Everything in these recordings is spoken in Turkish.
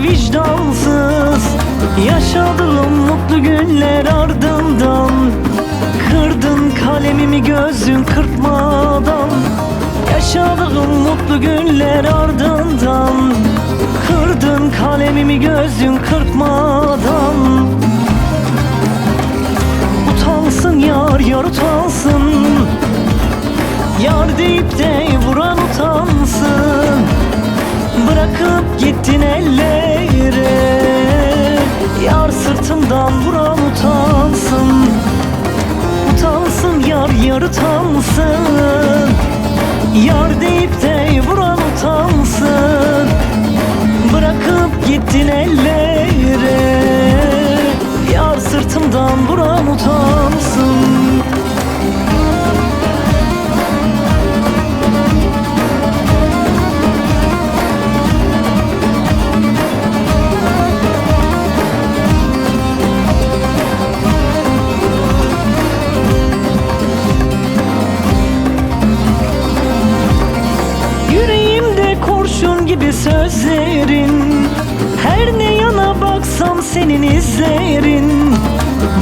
vicdansız. Yaşadığım mutlu günler ardından kırdın kalemimi gözün kırpmadan. Yaşadığım mutlu günler ardından kırdın kalemimi gözün kırpmadan. Utansın yar, yar utansın. Yar deyip de vuran utansın. Bırakıp gittin ellere. Yar sırtımdan vuran utansın. Utansın yar, yar utansın. Yar deyip de vuran utansın. Bırakıp gittin ellere. Yar sırtımdan vuran utansın. Gibi sözlerin, her ne yana baksam senin izlerin.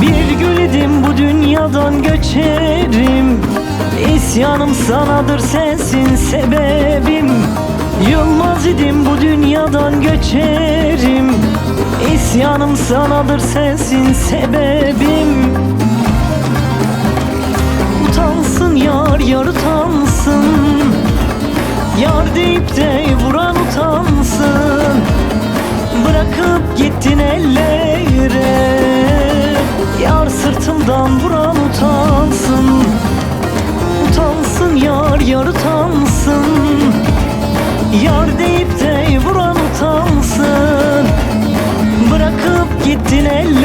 Bir gül idim bu dünyadan göçerim. İsyanım sanadır sensin sebebim. Yılmaz idim bu dünyadan göçerim. İsyanım sanadır sensin sebebim. Utansın yar, yar utansın. Yar deyip de vuran utansın. Bırakıp gittin ellere. Yar sırtımdan vuran utansın. Utansın yar, yar utansın. Yar deyip de vuran utansın. Bırakıp gittin ellere.